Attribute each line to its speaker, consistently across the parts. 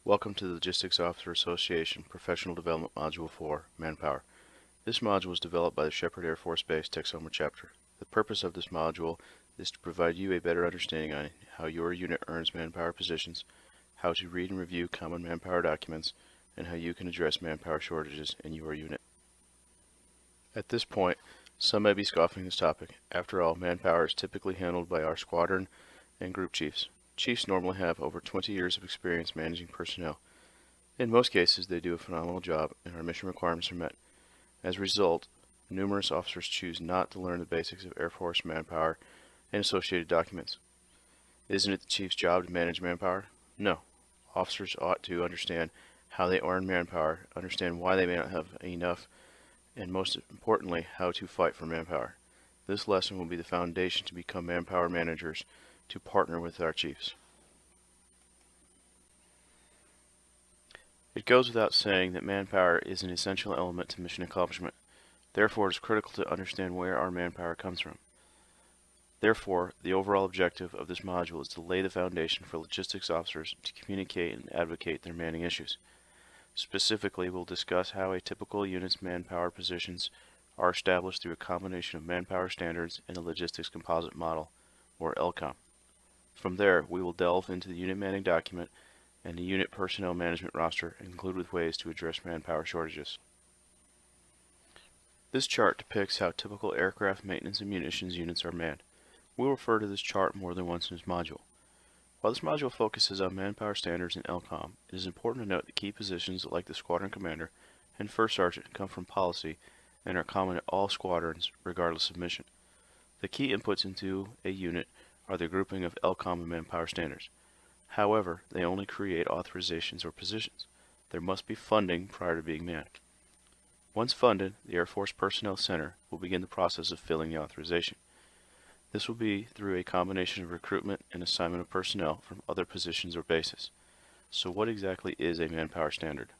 Speaker 1: Welcome to the Logistics Officer Association Professional Development Module 4, Manpower. This module was developed by the Shepherd Air Force Base Texoma chapter. The purpose of this module is to provide you a better understanding on how your unit earns manpower positions, how to read and review common manpower documents, and how you can address manpower shortages in your unit. At this point, some may be scoffing this topic. After all, manpower is typically handled by our squadron and group chiefs. Chiefs normally have over 20 years of experience managing personnel. In most cases, they do a phenomenal job and our mission requirements are met. As a result, numerous officers choose not to learn the basics of Air Force manpower and associated documents. Isn't it the chief's job to manage manpower? No. Officers ought to understand how they earn manpower, understand why they may not have enough, and most importantly, how to fight for manpower. This lesson will be the foundation to become manpower managers to partner with our chiefs. It goes without saying that manpower is an essential element to mission accomplishment. Therefore, it is critical to understand where our manpower comes from. Therefore, the overall objective of this module is to lay the foundation for logistics officers to communicate and advocate their manning issues. Specifically, we'll discuss how a typical unit's manpower positions are established through a combination of manpower standards and a logistics composite model, or LCOM. From there, we will delve into the unit manning document and the unit personnel management roster and conclude with ways to address manpower shortages. This chart depicts how typical aircraft maintenance and munitions units are manned. We'll refer to this chart more than once in this module. While this module focuses on manpower standards and LCOM, it is important to note that key positions like the squadron commander and first sergeant come from policy and are common to all squadrons regardless of mission. The key inputs into a unit are the grouping of LCOM and manpower standards. However, they only create authorizations or positions. There must be funding prior to being manned. Once funded, the Air Force Personnel Center will begin the process of filling the authorization. This will be through a combination of recruitment and assignment of personnel from other positions or bases. So what exactly is a manpower standard?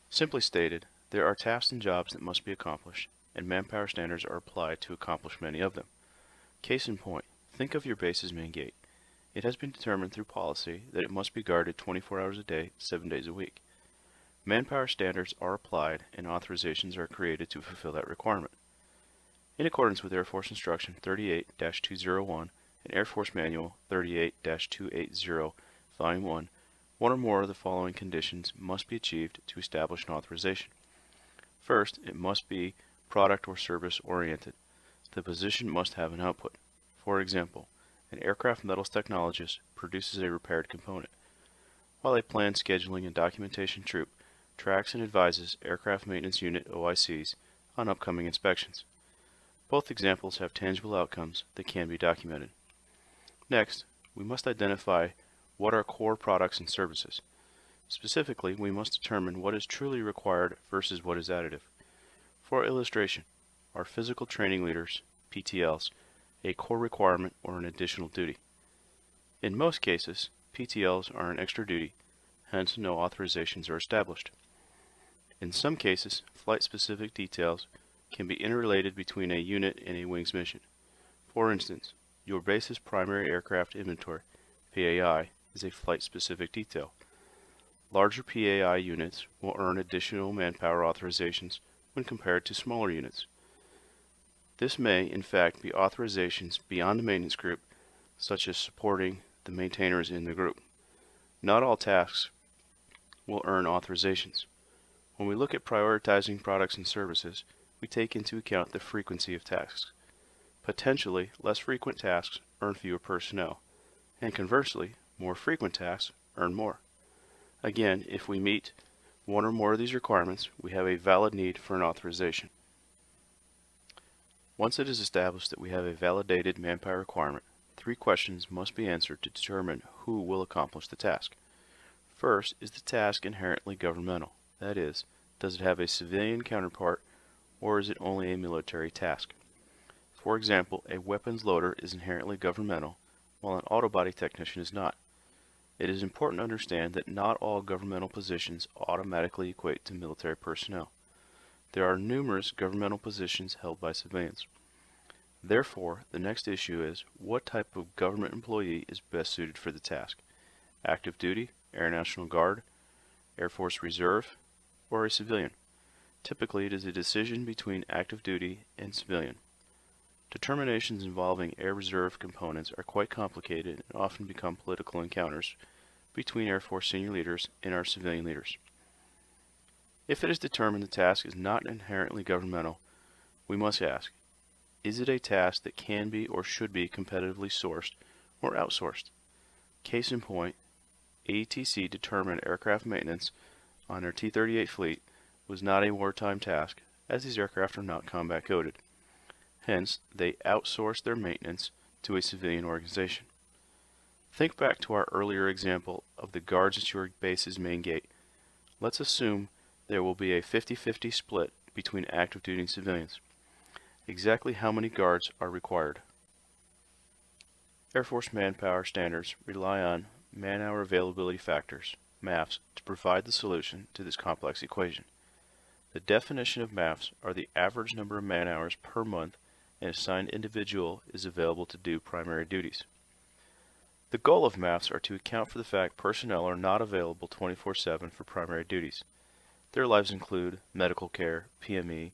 Speaker 1: Simply stated, there are tasks and jobs that must be accomplished, and manpower standards are applied to accomplish many of them. Case in point, think of your base's main gate. It has been determined through policy that it must be guarded 24 hours a day, 7 days a week. Manpower standards are applied and authorizations are created to fulfill that requirement. In accordance with Air Force Instruction 38-201 and Air Force Manual 38-280, Volume 1, one or more of the following conditions must be achieved to establish an authorization. First, it must be product or service oriented. The position must have an output. For example, an aircraft metals technologist produces a repaired component, while a planned scheduling and documentation troop tracks and advises aircraft maintenance unit OICs on upcoming inspections. Both examples have tangible outcomes that can be documented. Next, we must identify what are core products and services. Specifically, we must determine what is truly required versus what is additive. For illustration, are physical training leaders, PTLs, a core requirement or an additional duty? In most cases, PTLs are an extra duty, hence no authorizations are established. In some cases, flight-specific details can be interrelated between a unit and a wing's mission. For instance, your base's primary aircraft inventory, PAI, is a flight-specific detail. Larger PAI units will earn additional manpower authorizations when compared to smaller units. This may, in fact, be authorizations beyond the maintenance group, such as supporting the maintainers in the group. Not all tasks will earn authorizations. When we look at prioritizing products and services, we take into account the frequency of tasks. Potentially, less frequent tasks earn fewer personnel, and conversely, more frequent tasks earn more. Again, if we meet one or more of these requirements, we have a valid need for an authorization. Once it is established that we have a validated manpower requirement, 3 questions must be answered to determine who will accomplish the task. First, is the task inherently governmental? That is, does it have a civilian counterpart, or is it only a military task? For example, a weapons loader is inherently governmental, while an auto body technician is not. It is important to understand that not all governmental positions automatically equate to military personnel. There are numerous governmental positions held by civilians. Therefore, the next issue is, what type of government employee is best suited for the task? Active duty Air National Guard, Air Force Reserve, or a civilian. Typically, it is a decision between active duty and civilian. Determinations involving Air Reserve components are quite complicated and often become political encounters between Air Force senior leaders and our civilian leaders. If it is determined the task is not inherently governmental, we must ask, is it a task that can be or should be competitively sourced or outsourced? Case in point, AETC determined aircraft maintenance on their T-38 fleet was not a wartime task, as these aircraft are not combat coded. Hence, they outsourced their maintenance to a civilian organization. Think back to our earlier example of the guards at your base's main gate. Let's assume there will be a 50-50 split between active duty and civilians. Exactly how many guards are required? Air Force manpower standards rely on man-hour availability factors, MAFs, to provide the solution to this complex equation. The definition of MAFs are the average number of man-hours per month an assigned individual is available to do primary duties. The goal of MAFs are to account for the fact personnel are not available 24/7 for primary duties. Their lives include medical care, PME,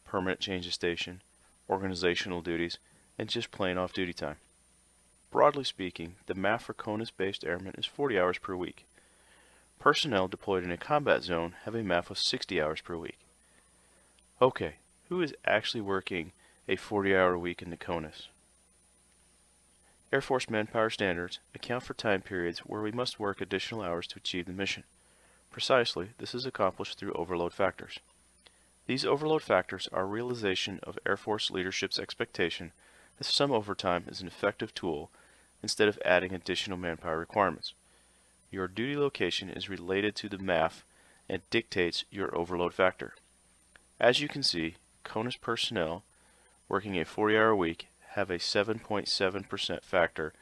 Speaker 1: permanent change of station, organizational duties, and just plain off-duty time. Broadly speaking, the MAF for CONUS-based airmen is 40 hours per week. Personnel deployed in a combat zone have a MAF of 60 hours per week. Okay, who is actually working a 40-hour week in the CONUS? Air Force manpower standards account for time periods where we must work additional hours to achieve the mission. Precisely, this is accomplished through overload factors. These overload factors are a realization of Air Force leadership's expectation that some overtime is an effective tool instead of adding additional manpower requirements. Your duty location is related to the MAF and dictates your overload factor. As you can see, CONUS personnel working a 40-hour week have a 7.7% factor,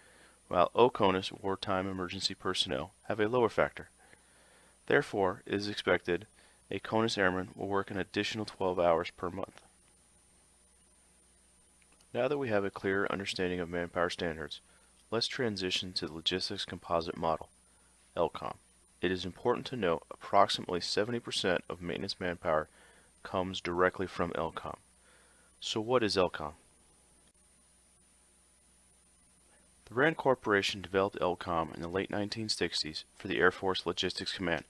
Speaker 1: while OCONUS wartime emergency personnel have a lower factor. Therefore, it is expected a CONUS airman will work an additional 12 hours per month. Now that we have a clearer understanding of manpower standards, let's transition to the Logistics Composite Model, LCOM. It is important to note approximately 70% of maintenance manpower comes directly from LCOM. So what is LCOM? The RAND Corporation developed LCOM in the late 1960s for the Air Force Logistics Command.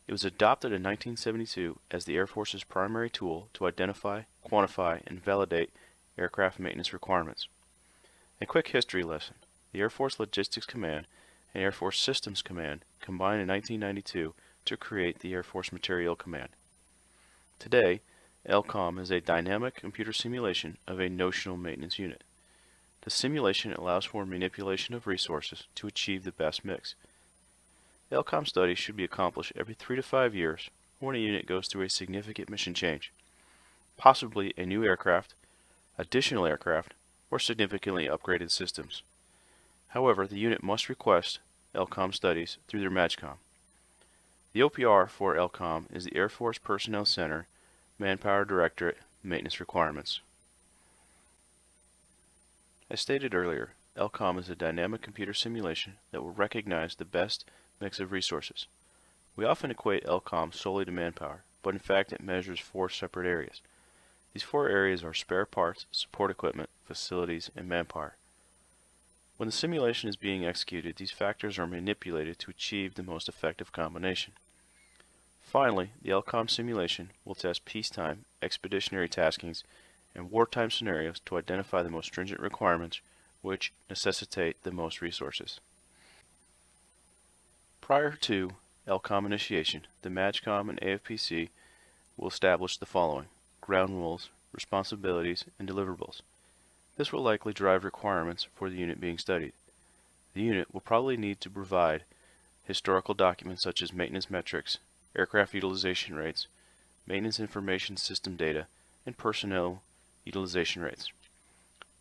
Speaker 1: It was adopted in 1972 as the Air Force's primary tool to identify, quantify, and validate aircraft maintenance requirements. A quick history lesson. The Air Force Logistics Command and Air Force Systems Command combined in 1992 to create the Air Force Materiel Command. Today, LCOM is a dynamic computer simulation of a notional maintenance unit. The simulation allows for manipulation of resources to achieve the best mix. LCOM studies should be accomplished every 3 to 5 years when a unit goes through a significant mission change, possibly a new aircraft, additional aircraft, or significantly upgraded systems. However, the unit must request LCOM studies through their MAJCOM. The OPR for LCOM is the Air Force Personnel Center, Manpower Directorate, Maintenance Requirements. As stated earlier, LCOM is a dynamic computer simulation that will recognize the best mix of resources. We often equate LCOM solely to manpower, but in fact it measures 4 separate areas. These 4 areas are spare parts, support equipment, facilities, and manpower. When the simulation is being executed, these factors are manipulated to achieve the most effective combination. Finally, the LCOM simulation will test peacetime, expeditionary taskings, and wartime scenarios to identify the most stringent requirements which necessitate the most resources. Prior to LCOM initiation, the MAJCOM and AFPC will establish the following: ground rules, responsibilities, and deliverables. This will likely drive requirements for the unit being studied. The unit will probably need to provide historical documents such as maintenance metrics, aircraft utilization rates, maintenance information system data, and personnel utilization rates.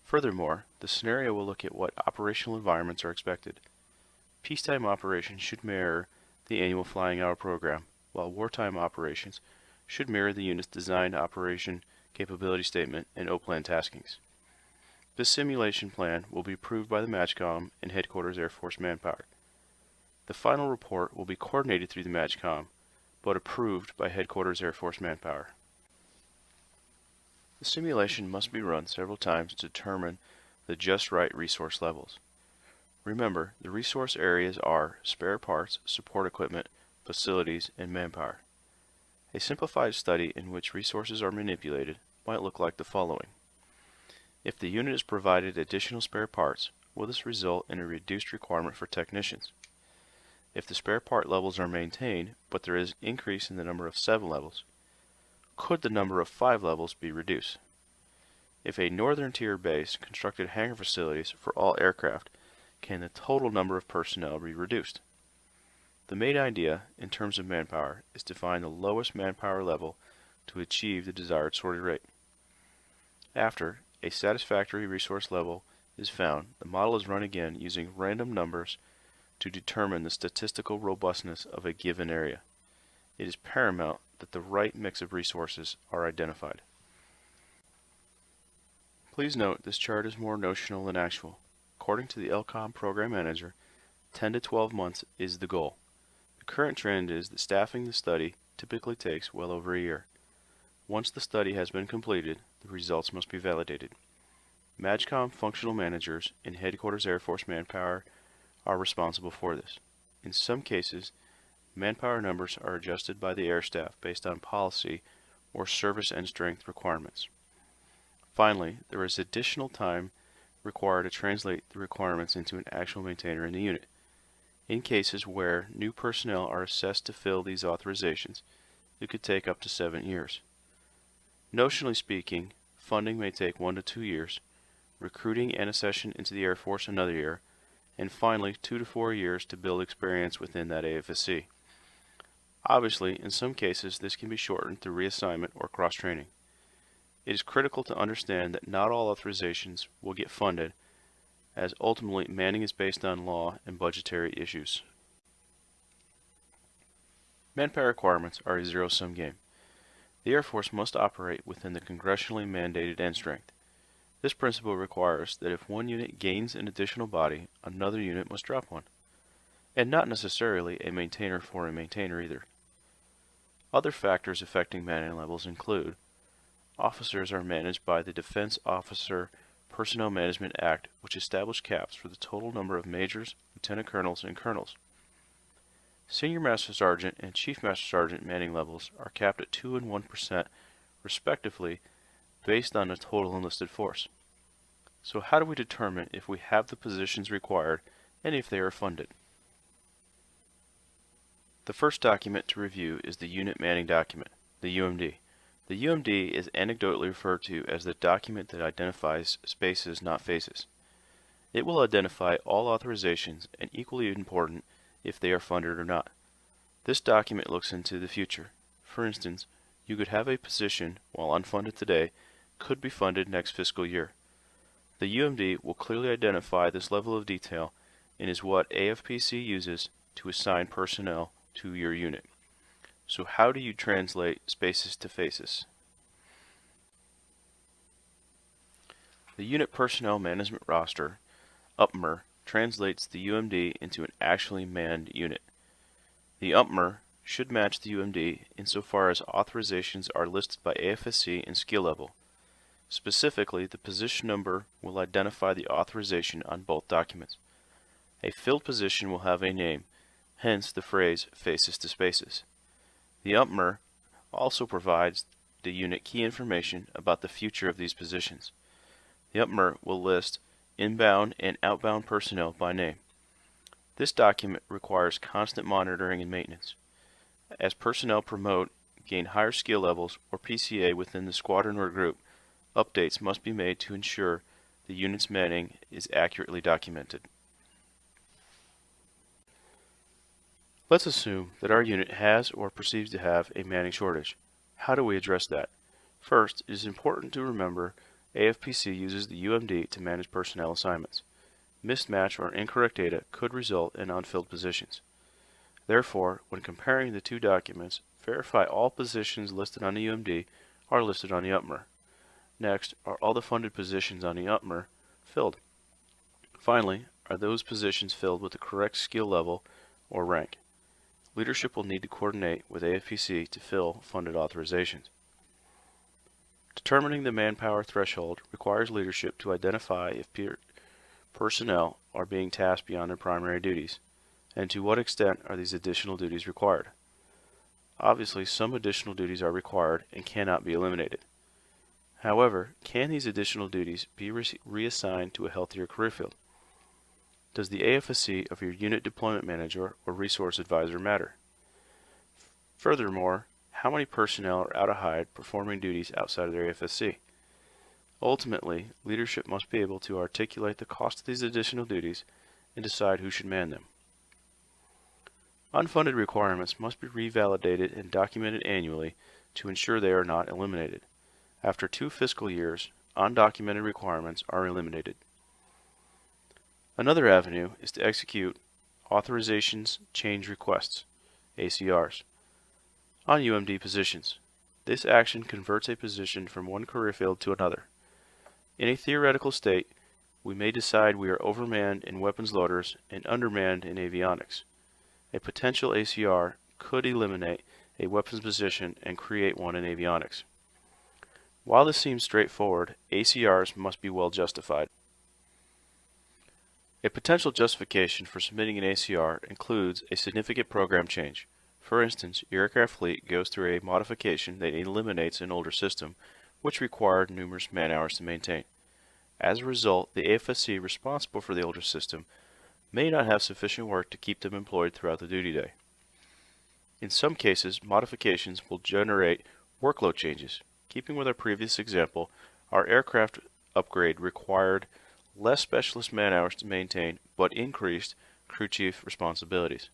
Speaker 1: Furthermore, the scenario will look at what operational environments are expected. Peacetime operations should mirror the annual flying hour program, while wartime operations should mirror the unit's designed operation capability statement and O-plan taskings. This simulation plan will be approved by the MAJCOM and Headquarters Air Force Manpower. The final report will be coordinated through the MAGCOM, but approved by Headquarters Air Force Manpower. The simulation must be run several times to determine the just right resource levels. Remember, the resource areas are spare parts, support equipment, facilities, and manpower. A simplified study in which resources are manipulated might look like the following. If the unit is provided additional spare parts, will this result in a reduced requirement for technicians? If the spare part levels are maintained, but there is an increase in the number of 7 levels, could the number of 5 levels be reduced? If a northern tier base constructed hangar facilities for all aircraft, can the total number of personnel be reduced? The main idea, in terms of manpower, is to find the lowest manpower level to achieve the desired sortie rate. After a satisfactory resource level is found, the model is run again using random numbers to determine the statistical robustness of a given area. It is paramount that the right mix of resources are identified. Please note this chart is more notional than actual. According to the LCOM program manager, 10 to 12 months is the goal. The current trend is that staffing the study typically takes well over a year. Once the study has been completed, the results must be validated. MAGCOM functional managers and Headquarters Air Force Manpower are responsible for this. In some cases, manpower numbers are adjusted by the air staff based on policy or service and strength requirements. Finally, there is additional time required to translate the requirements into an actual maintainer in the unit. In cases where new personnel are assessed to fill these authorizations, it could take up to 7 years. Notionally speaking, funding may take 1 to 2 years, recruiting and accession into the Air Force another year, and finally 2 to 4 years to build experience within that AFSC. Obviously, in some cases, this can be shortened through reassignment or cross-training. It is critical to understand that not all authorizations will get funded, as ultimately manning is based on law and budgetary issues. Manpower requirements are a zero-sum game. The Air Force must operate within the congressionally mandated end strength. This principle requires that if one unit gains an additional body, another unit must drop one, and not necessarily a maintainer for a maintainer either. Other factors affecting manning levels include officers are managed by the Defense Officer Personnel Management Act, which established caps for the total number of majors, lieutenant colonels, and colonels. Senior Master Sergeant and Chief Master Sergeant manning levels are capped at 2% and 1% respectively based on the total enlisted force. So how do we determine if we have the positions required and if they are funded? The first document to review is the Unit Manning Document, the UMD. The UMD is anecdotally referred to as the document that identifies spaces, not faces. It will identify all authorizations and, equally important, if they are funded or not. This document looks into the future. For instance, you could have a position, while unfunded today, could be funded next fiscal year. The UMD will clearly identify this level of detail and is what AFPC uses to assign personnel to your unit. So how do you translate spaces to faces? The Unit Personnel Management Roster, UPMR, translates the UMD into an actually manned unit. The UPMR should match the UMD insofar as authorizations are listed by AFSC and skill level. Specifically, the position number will identify the authorization on both documents. A filled position will have a name, hence the phrase faces to spaces. The UPMR also provides the unit key information about the future of these positions. The UPMR will list inbound and outbound personnel by name. This document requires constant monitoring and maintenance. As personnel promote, gain higher skill levels, or PCA within the squadron or group, updates must be made to ensure the unit's manning is accurately documented. Let's assume that our unit has or perceives to have a manning shortage. How do we address that? First, it is important to remember AFPC uses the UMD to manage personnel assignments. Mismatch or incorrect data could result in unfilled positions. Therefore, when comparing the two documents, verify all positions listed on the UMD are listed on the UPMR. Next, are all the funded positions on the UPMR filled? Finally, are those positions filled with the correct skill level or rank. Leadership will need to coordinate with AFPC to fill funded authorizations. Determining the manpower threshold requires leadership to identify if personnel are being tasked beyond their primary duties, and to what extent are these additional duties required. Obviously, some additional duties are required and cannot be eliminated. However, can these additional duties be reassigned to a healthier career field? Does the AFSC of your unit deployment manager or resource advisor matter? Furthermore, how many personnel are out of hide performing duties outside of their AFSC? Ultimately, leadership must be able to articulate the cost of these additional duties and decide who should man them. Unfunded requirements must be revalidated and documented annually to ensure they are not eliminated. After 2 fiscal years, undocumented requirements are eliminated. Another avenue is to execute authorizations change requests, ACRs, on UMD positions. This action converts a position from one career field to another. In a theoretical state, we may decide we are overmanned in weapons loaders and undermanned in avionics. A potential ACR could eliminate a weapons position and create one in avionics. While this seems straightforward, ACRs must be well justified. A potential justification for submitting an ACR includes a significant program change. For instance, your aircraft fleet goes through a modification that eliminates an older system, which required numerous man-hours to maintain. As a result, the AFSC responsible for the older system may not have sufficient work to keep them employed throughout the duty day. In some cases, modifications will generate workload changes. Keeping with our previous example, our aircraft upgrade required less specialist man-hours to maintain, but increased crew chief responsibilities.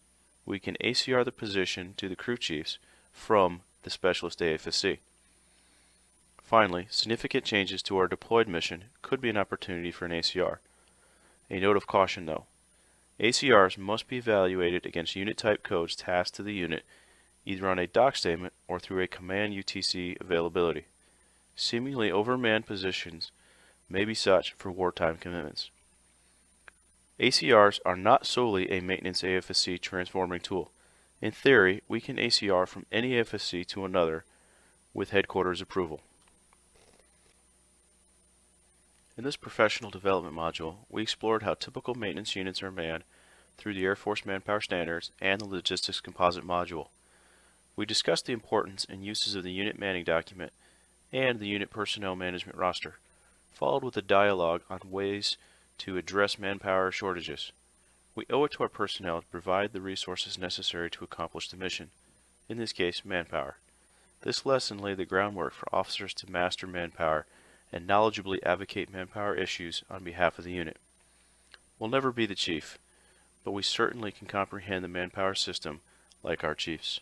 Speaker 1: We can ACR the position to the crew chiefs from the specialist AFSC. Finally, significant changes to our deployed mission could be an opportunity for an ACR. A note of caution though. ACRs must be evaluated against unit type codes tasked to the unit, either on a doc statement or through a command UTC availability. Seemingly overmanned positions may be such for wartime commitments. ACRs are not solely a maintenance AFSC transforming tool. In theory, we can ACR from any AFSC to another with headquarters approval. In this professional development module, we explored how typical maintenance units are manned through the Air Force Manpower Standards and the Logistics Composite module. We discussed the importance and uses of the unit manning document and the unit personnel management roster, followed with a dialogue on ways to address manpower shortages. We owe it to our personnel to provide the resources necessary to accomplish the mission, in this case, manpower. This lesson laid the groundwork for officers to master manpower and knowledgeably advocate manpower issues on behalf of the unit. We'll never be the chief, but we certainly can comprehend the manpower system like our chiefs.